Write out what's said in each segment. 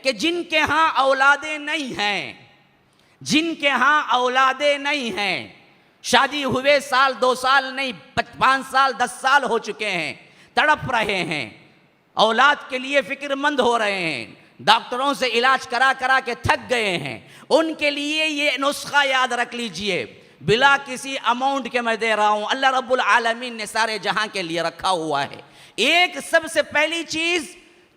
کہ جن کے ہاں اولادیں نہیں ہیں، جن کے ہاں اولادیں نہیں ہیں، شادی ہوئے سال 2 سال نہیں 5 سال 10 سال ہو چکے ہیں، تڑپ رہے ہیں، اولاد کے لیے فکر مند ہو رہے ہیں، ڈاکٹروں سے علاج کرا کرا کے تھک گئے ہیں، ان کے لیے یہ نسخہ یاد رکھ لیجئے، بلا کسی اماؤنٹ کے میں دے رہا ہوں، اللہ رب العالمین نے سارے جہاں کے لیے رکھا ہوا ہے۔ ایک سب سے پہلی چیز،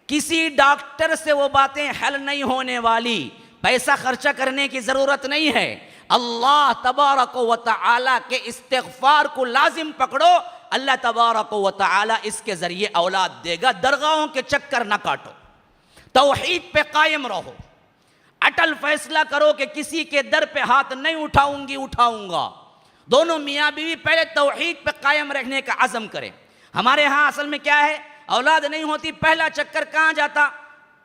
کسی ڈاکٹر سے وہ باتیں حل نہیں ہونے والی، پیسہ خرچہ کرنے کی ضرورت نہیں ہے، اللہ تبارک و تعالی کے استغفار کو لازم پکڑو، اللہ تبارک و تعالی اس کے ذریعے اولاد دے گا۔ درگاہوں کے چکر نہ کاٹو، توحید پہ قائم رہو، اٹل فیصلہ کرو کہ کسی کے در پہ ہاتھ نہیں اٹھاؤں گا۔ دونوں میاں بیوی پہلے توحید پہ قائم رہنے کا عزم کریں۔ ہمارے ہاں اصل میں کیا ہے، اولاد نہیں ہوتی، پہلا چکر کہاں جاتا؟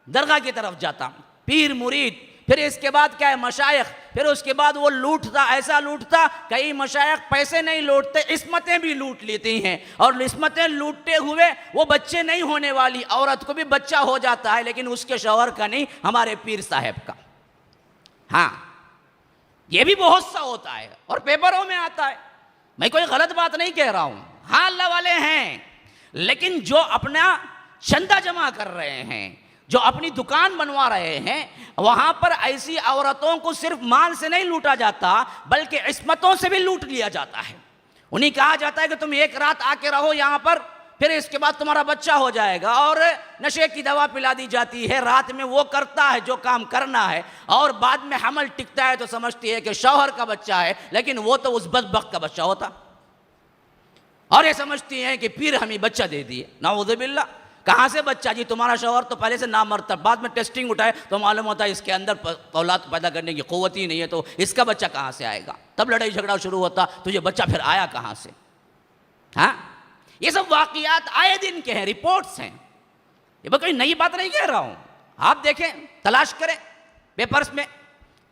درگاہ کی طرف جاتا، پیر مرید، پھر اس کے بعد کیا ہے مشائخ، پھر اس کے بعد وہ لوٹتا، ایسا لوٹتا، کئی مشائخ پیسے نہیں لوٹتے، عصمتیں بھی لوٹ لیتی ہیں، اور عصمتیں لوٹتے ہوئے وہ بچے نہیں ہونے والی عورت کو بھی بچہ ہو جاتا ہے، لیکن اس کے شوہر کا نہیں، ہمارے پیر صاحب کا۔ ہاں یہ بھی بہت سا ہوتا ہے اور پیپروں میں آتا ہے، میں کوئی غلط بات نہیں کہہ رہا ہوں، ہاں اللہ والے ہیں، لیکن جو اپنا چندہ جمع کر رہے ہیں، جو اپنی دکان بنوا رہے ہیں، وہاں پر ایسی عورتوں کو صرف مال سے نہیں لوٹا جاتا بلکہ عصمتوں سے بھی لوٹ لیا جاتا ہے۔ انہیں کہا جاتا ہے کہ تم ایک رات آ کے رہو یہاں پر، پھر اس کے بعد تمہارا بچہ ہو جائے گا، اور نشے کی دوا پلا دی جاتی ہے، رات میں وہ کرتا ہے جو کام کرنا ہے، اور بعد میں حمل ٹکتا ہے تو سمجھتی ہے کہ شوہر کا بچہ ہے، لیکن وہ تو اس بدبخت کا بچہ ہوتا، اور یہ سمجھتی ہیں کہ پیر ہمیں بچہ دے دیے، نعوذ باللہ۔ کہاں سے بچہ جی؟ تمہارا شوہر تو پہلے سے نامرتب، بعد میں ٹیسٹنگ اٹھائے تو معلوم ہوتا ہے اس کے اندر اولاد پیدا کرنے کی قوت ہی نہیں ہے، تو اس کا بچہ کہاں سے آئے گا؟ تب لڑائی جھگڑا شروع ہوتا، تو یہ بچہ پھر آیا کہاں سے؟ ہاں یہ سب واقعات آئے دن کے ہیں، رپورٹس ہیں، یہ میں کوئی نئی بات نہیں کہہ رہا ہوں، آپ دیکھیں، تلاش کریں پیپرز میں،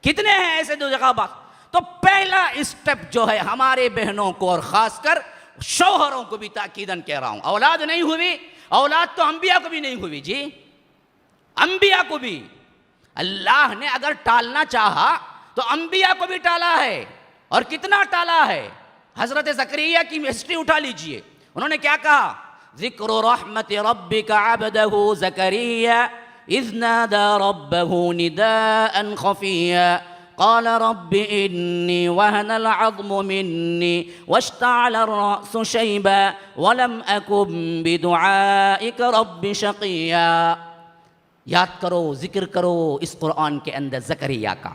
کتنے ہیں ایسے دو جگہ بات۔ تو پہلا اسٹیپ جو ہے ہمارے بہنوں کو اور خاص کر شوہروں کو بھی تاکیداً کہہ رہا ہوں، اولاد نہیں ہوئی، اولاد تو انبیاء کو بھی نہیں ہوئی جی، انبیاء کو بھی اللہ نے اگر ٹالنا چاہا تو انبیاء کو بھی ٹالا ہے، اور کتنا ٹالا ہے۔ حضرت زکریا کی ہسٹری اٹھا لیجئے، انہوں نے کیا کہا؟ ذکر رحمت ربک عبدہ زکریا اذ نادى ربه نداء خفيا قال رب إني وهن العظم مني واشتعل الرأس شيبا ولم أكن بدعائك رب شقيا۔ یاد کرو، ذکر کرو اس قرآن کے اندر زکریا کا،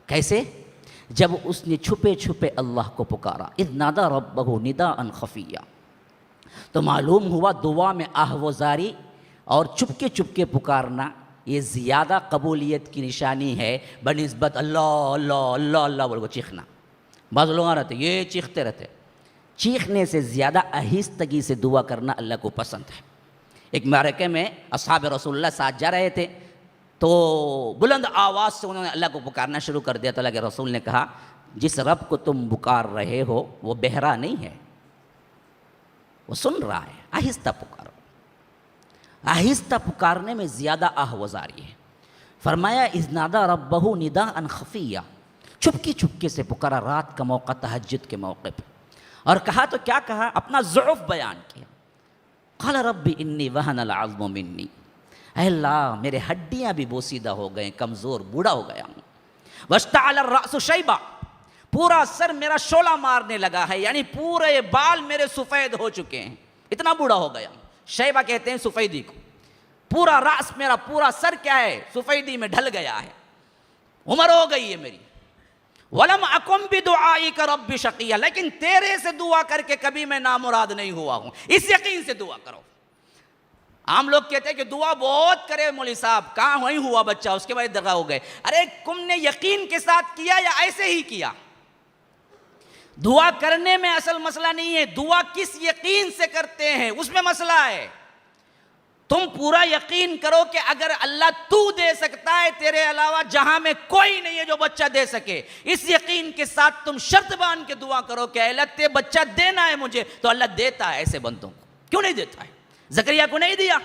کیسے؟ جب اس نے چھپے چھپے اللہ کو پکارا، اذ نادى ربه نداء خفيا، تو معلوم ہوا دعا میں آہوزاری اور چپکے چپکے پکارنا یہ زیادہ قبولیت کی نشانی ہے بنسبت اللہ اللہ اللہ اللہ بول کو چیخنا۔ بعض لوگ رہتے یہ چیختے رہتے، چیخنے سے زیادہ آہستگی سے دعا کرنا اللہ کو پسند ہے۔ ایک معرکے میں اصحاب رسول اللہ ساتھ جا رہے تھے، تو بلند آواز سے انہوں نے اللہ کو پکارنا شروع کر دیا، تو اللہ کے رسول نے کہا جس رب کو تم پکار رہے ہو وہ بہرا نہیں ہے، وہ سن رہا ہے، آہستہ پکارو۔ آہستہ پکارنے میں زیادہ آہوزاری ہے۔ فرمایا اذ نادى ربه نداء خفيا، چپکی چپکے سے پکارا، رات کا موقع، تہجد کے موقع پہ، اور کہا تو کیا کہا؟ اپنا ضعف بیان کیا۔ قال رب انی وہن العظم منی، اے اللہ میرے ہڈیاں بھی بوسیدہ ہو گئے، کمزور بوڑھا ہو گیا ہوں، واشتعل الرأس شیبا، پورا سر میرا شعلہ مارنے لگا ہے، یعنی پورے بال میرے سفید ہو چکے ہیں، اتنا بوڑھا ہو گیا ہوں۔ شیبہ کہتے ہیں سفیدی کو، پورا راس میرا پورا سر کیا ہے؟ سفیدی میں ڈھل گیا ہے، عمر ہو گئی ہے میری۔ وَلَمْ أَكُمْ بِدُعَائِكَ رَبِّ شَقِيًّا، لیکن تیرے سے دعا کر کے کبھی میں نامراد نہیں ہوا ہوں، اس یقین سے دعا کرو۔ عام لوگ کہتے ہیں کہ دعا بہت کرے مولوی صاحب، کہاں وہیں ہوا بچہ، اس کے بعد درگاہ ہو گئے۔ ارے تم نے یقین کے ساتھ کیا یا ایسے ہی کیا؟ دعا کرنے میں اصل مسئلہ نہیں ہے، دعا کس یقین سے کرتے ہیں اس میں مسئلہ ہے۔ تم پورا یقین کرو کہ اگر اللہ تو دے سکتا ہے، تیرے علاوہ جہاں میں کوئی نہیں ہے جو بچہ دے سکے، اس یقین کے ساتھ تم شرط باندھ کے دعا کرو کہ اللہ تے بچہ دینا ہے مجھے، تو اللہ دیتا ہے ایسے بندوں کو۔ کیوں نہیں دیتا ہے؟ زکریا کو نہیں دیا،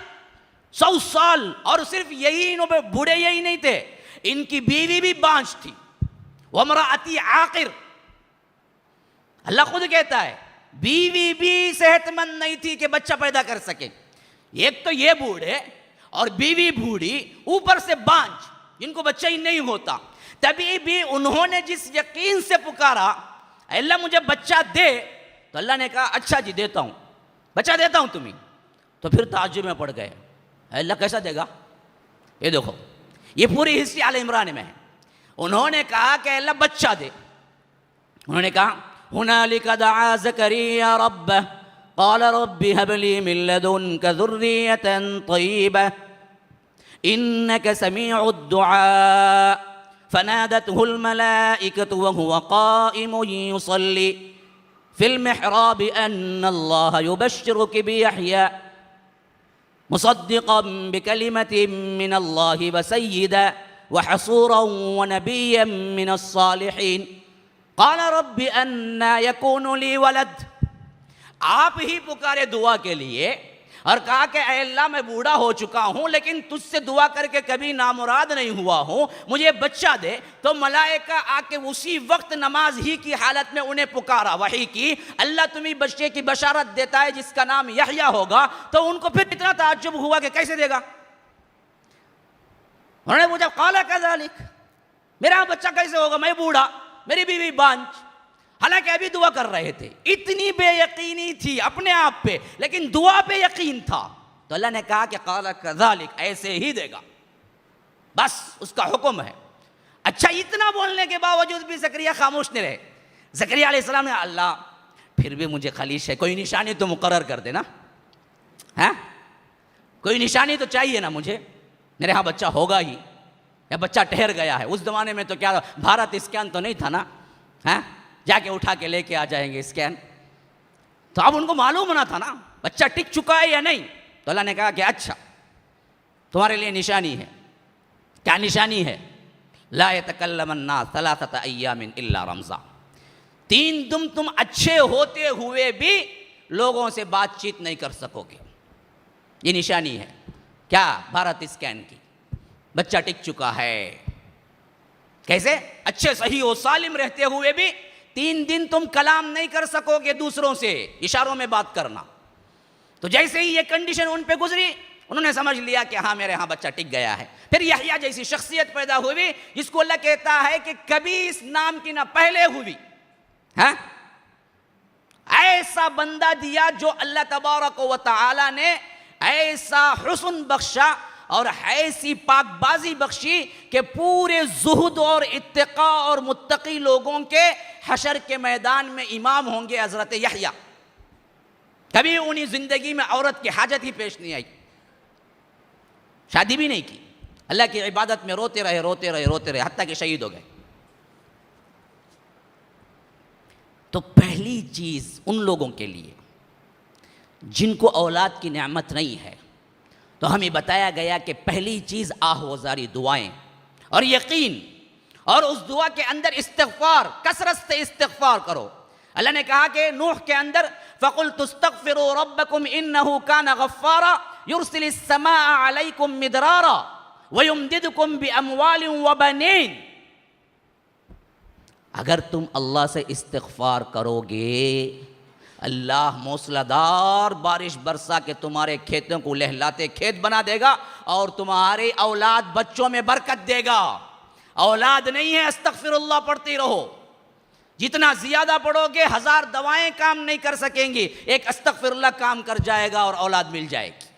100 سال. اور صرف یہی انہوں پہ بوڑھے یہی نہیں تھے, ان کی بیوی بھی بانجھ تھی. وامرأتی عاقر, اللہ خود کہتا ہے بیوی بھی صحت مند نہیں تھی کہ بچہ پیدا کر سکے. ایک تو یہ بوڑھے اور بیوی بوڑھی, اوپر سے بانجھ, جن کو بچہ ہی نہیں ہوتا. تبھی بھی انہوں نے جس یقین سے پکارا اے اللہ مجھے بچہ دے, تو اللہ نے کہا اچھا جی دیتا ہوں, بچہ دیتا ہوں تمہیں. تو پھر تعجب میں پڑ گئے, اے اللہ کیسا دے گا؟ یہ دیکھو یہ پوری ہسٹری آل عمران میں ہے. انہوں نے کہا کہ اللہ بچہ دے. انہوں نے کہا هنالك دعا زكريا ربه قال رب هب لي من لدنك ذرية طيبة إنك سميع الدعاء فنادته الملائكة وهو قائم يصلي في المحراب أن الله يبشرك بيحيى مصدقا بكلمة من الله وسيدا وحصورا ونبيا من الصالحين قال رب انا يكون لي ولد. آپ ہی پکارے دعا کے لیے اور کہا کہ اے اللہ میں بوڑھا ہو چکا ہوں لیکن تجھ سے دعا کر کے کبھی نامراد نہیں ہوا ہوں, مجھے بچہ دے. تو ملائکہ آ کے اسی وقت نماز ہی کی حالت میں انہیں پکارا, وحی کی, اللہ تمہیں بچے کی بشارت دیتا ہے جس کا نام یحییٰ ہوگا. تو ان کو پھر اتنا تعجب ہوا کہ کیسے دے گا. انہوں نے پوچھا قال کذالک, میرا بچہ کیسے ہوگا, میں بوڑھا, میری بیوی بانجھ. حالانکہ ابھی دعا کر رہے تھے, اتنی بے یقینی تھی اپنے آپ پہ لیکن دعا پہ یقین تھا. تو اللہ نے کہا کہ قال کذالک, ایسے ہی دے گا, بس اس کا حکم ہے. اچھا اتنا بولنے کے باوجود بھی زکریا خاموش نہیں رہے. زکریا علیہ السلام نے اللہ پھر بھی مجھے خلیش ہے, کوئی نشانی تو مقرر کر دینا, ہاں کوئی نشانی تو چاہیے نا مجھے, میرے ہاں بچہ ہوگا ہی یا بچہ ٹھہر گیا ہے. اس زمانے میں تو کیا بھارت اسکین تو نہیں تھا نا, ہاں جا کے اٹھا کے لے کے آ جائیں گے اسکین. تو اب ان کو معلوم ہونا تھا نا بچہ ٹک چکا ہے یا نہیں. تو اللہ نے کہا کہ اچھا تمہارے لیے نشانی ہے. کیا نشانی ہے؟ لا يتکلم الناس 3 ایام الا رمزا, 3 دن تم اچھے ہوتے ہوئے بھی لوگوں سے بات چیت نہیں کر سکو گے. یہ نشانی ہے. کیا؟ بھارت اسکین کی. بچہ ٹک چکا ہے. کیسے؟ اچھے صحیح و سالم رہتے ہوئے بھی 3 دن تم کلام نہیں کر سکو گے دوسروں سے, اشاروں میں بات کرنا. تو جیسے ہی یہ کنڈیشن ان پہ گزری انہوں نے سمجھ لیا کہ ہاں میرے ہاں بچہ ٹک گیا ہے. پھر یحییٰ جیسی شخصیت پیدا ہوئی جس کو اللہ کہتا ہے کہ کبھی اس نام کی نہ پہلے ہوئی. ہاں ایسا بندہ دیا جو اللہ تبارک و تعالی نے ایسا حسن بخشا اور ایسی پاک بازی بخشی کہ پورے زہد اور اتقاء اور متقی لوگوں کے حشر کے میدان میں امام ہوں گے حضرت یحییٰ. کبھی انہیں زندگی میں عورت کی حاجت ہی پیش نہیں آئی, شادی بھی نہیں کی, اللہ کی عبادت میں روتے رہے حتیٰ کہ شہید ہو گئے. تو پہلی چیز ان لوگوں کے لیے جن کو اولاد کی نعمت نہیں ہے, تو ہمیں بتایا گیا کہ پہلی چیز آہوازاری دعائیں اور یقین, اور اس دعا کے اندر استغفار, کثرت سے استغفار کرو. اللہ نے کہا کہ نوح کے اندر فَقُلْتُ اسْتَغْفِرُوا رَبَّكُمْ إِنَّهُ كَانَ غَفَّارًا يُرْسِلِ السَّمَاءَ عَلَيْكُمْ مِدْرَارًا وَيُمْدِدْكُمْ بِأَمْوَالٍ وَبَنِينَ. اگر تم اللہ سے استغفار کرو گے, اللہ موسلادھار بارش برسا کے تمہارے کھیتوں کو لہلاتے کھیت بنا دے گا اور تمہارے اولاد بچوں میں برکت دے گا. اولاد نہیں ہے استغفر اللہ پڑھتی رہو, جتنا زیادہ پڑھو گے 1000 دوائیں کام نہیں کر سکیں گی, ایک استغفر اللہ کام کر جائے گا اور اولاد مل جائے گی.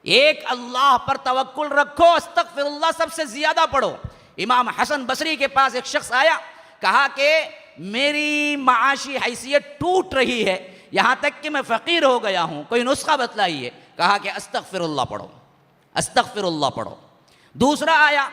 ایک اللہ پر توکل رکھو, استغفر اللہ سب سے زیادہ پڑھو. امام حسن بصری کے پاس ایک شخص آیا, کہا کہ میری معاشی حیثیت ٹوٹ رہی ہے, یہاں تک کہ میں فقیر ہو گیا ہوں, کوئی نسخہ بتلائیے. کہا کہ استغفر اللہ پڑھو, استغفر اللہ پڑھو. دوسرا آیا,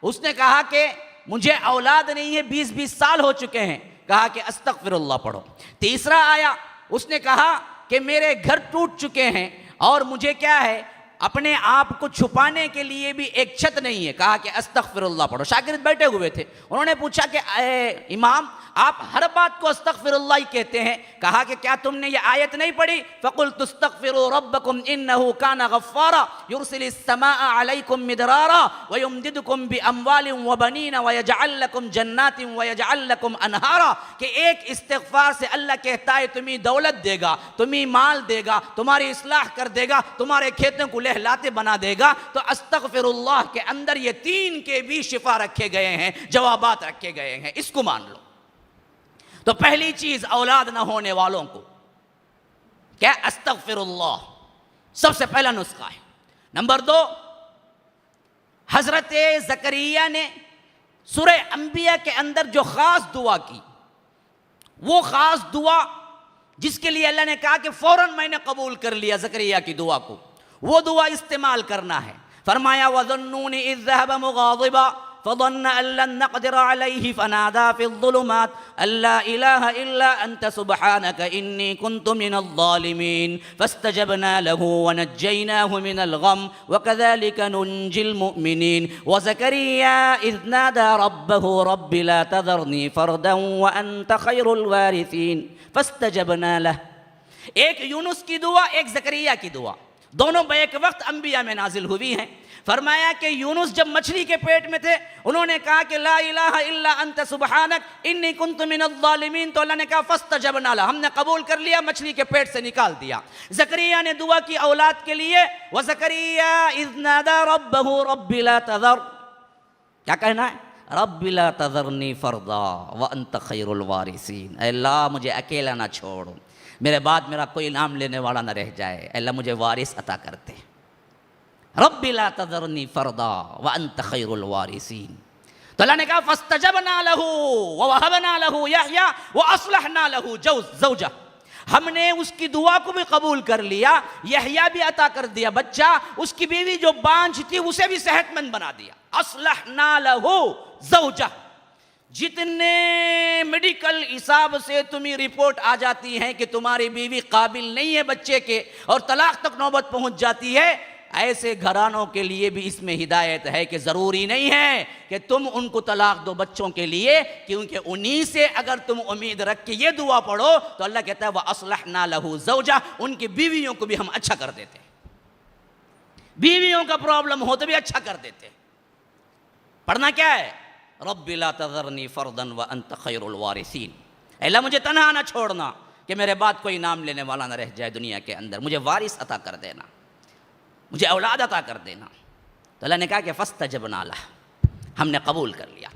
اس نے کہا کہ مجھے اولاد نہیں ہے, 20 سال ہو چکے ہیں. کہا کہ استغفر اللہ پڑھو. تیسرا آیا, اس نے کہا کہ میرے گھر ٹوٹ چکے ہیں اور مجھے کیا ہے اپنے آپ کو چھپانے کے لیے بھی ایک چھت نہیں ہے. کہا کہ استغفر اللہ پڑھو. شاگرد بیٹھے ہوئے تھے, انہوں نے پوچھا کہ اے امام آپ ہر بات کو استغفر اللہ ہی کہتے ہیں. کہا کہ کیا تم نے یہ آیت نہیں پڑھی؟ فَقُلْتُ اسْتَغْفِرُوا رَبَّكُمْ إِنَّهُ كَانَ غَفَّارًا يُرْسِلِ السَّمَاءَ عَلَيْكُمْ مِدْرَارًا وَيُمْدِدْكُمْ بِأَمْوَالٍ وَبَنِينَ وَيَجْعَلْ لَكُمْ جَنَّاتٍ وَيَجْعَلْ لَكُمْ أَنْهَارًا. کہ ایک استغفار سے اللہ کہتا ہے تمہیں دولت دے گا, تمہیں مال دے گا, تمہاری اصلاح کر دے گا, تمہارے کھیتوں کو لہلاتے بنا دے گا. تو استغفر اللہ کے اندر یہ تین کے بھی شفا رکھے گئے ہیں, جوابات رکھے گئے ہیں. اس کو مان لو. تو پہلی چیز اولاد نہ ہونے والوں کو کیا؟ استغفر اللہ سب سے پہلا نسخہ ہے. نمبر 2, حضرت زکریا نے سورہ انبیاء کے اندر جو خاص دعا کی, وہ خاص دعا جس کے لیے اللہ نے کہا کہ فوراً میں نے قبول کر لیا زکریا کی دعا کو, وہ دعا استعمال کرنا ہے. فرمایا وَظَنُّونِ إِذْ ذَهَبَ مُغَاضِبًا فَظَنَّ أَن لَّن نَّقْدِرَ عَلَيْهِ فَنَادَىٰ فِي الظُّلُمَاتِ أَن لَّا إِلَٰهَ إِلَّا أَنتَ سُبْحَانَكَ إِنِّي كُنتُ مِنَ الظَّالِمِينَ فَاسْتَجَبْنَا لَهُ وَنَجَّيْنَاهُ مِنَ الْغَمِّ وَكَذَٰلِكَ نُنجِي الْمُؤْمِنِينَ وَزَكَرِيَّا إِذْ نَادَىٰ رَبَّهُ رَبِّ لَا تَذَرْنِي فَرْدًا وَأَنتَ خَيْرُ الْوَارِثِينَ فَاسْتَجَبْنَا لَهُ. ایک یونس کی دعا, ایک زکریا کی دعا, دونوں بیک وقت انبیاء میں نازل ہوئی ہیں. فرمایا کہ یونس جب مچھلی کے پیٹ میں تھے انہوں نے کہا کہ لا الہ الا انت سبحانک انی کنت من الظالمین, تو اللہ نے کہا فاستجبنا لہ, ہم نے قبول کر لیا, مچھلی کے پیٹ سے نکال دیا. زکریا نے دعا کی اولاد کے لیے, وزکریا اذ نادى ربہ رب لا تذر, کیا کہنا ہے؟ رب لا تذرنی فردا وانت خیر الوارثین. اے اللہ مجھے اکیلا نہ چھوڑ, میرے بعد میرا کوئی نام لینے والا نہ رہ جائے, اے اللہ مجھے وارث عطا کرتے. رب لا تذرنی فردا وانت خیر الوارثین. تو اللہ نے کہا فاستجبنا لہ ووہبنا لہ یحییٰ واصلحنا لہ زوجہ, ہم نے اس کی دعا کو بھی قبول کر لیا, یحییٰ بھی عطا کر دیا بچہ, اس کی بیوی جو بانجھ تھی اسے بھی صحت مند بنا دیا. اصلحنا لہ زوجہ. جتنے میڈیکل حساب سے تمہیں رپورٹ آ جاتی ہیں کہ تمہاری بیوی قابل نہیں ہے بچے کے اور طلاق تک نوبت پہنچ جاتی ہے, ایسے گھرانوں کے لیے بھی اس میں ہدایت ہے کہ ضروری نہیں ہے کہ تم ان کو طلاق دو بچوں کے لیے, کیونکہ انہی سے اگر تم امید رکھ کے یہ دعا پڑھو تو اللہ کہتا ہے وَأَصْلَحْنَا لَهُ زَوْجَةً, ان کی بیویوں کو بھی ہم اچھا کر دیتے, بیویوں کا پرابلم ہو تو بھی اچھا کر دیتے. پڑھنا کیا ہے؟ رب لا تذرنی فردا وانت خیر الوارثین. اے اللہ مجھے تنہا نہ چھوڑنا کہ میرے بعد کوئی نام لینے والا نہ رہ جائے دنیا کے اندر, مجھے وارث عطا کر دینا, مجھے اولاد عطا کر دینا. تو اللہ نے کہا کہ فاستجبنا لہ, ہم نے قبول کر لیا.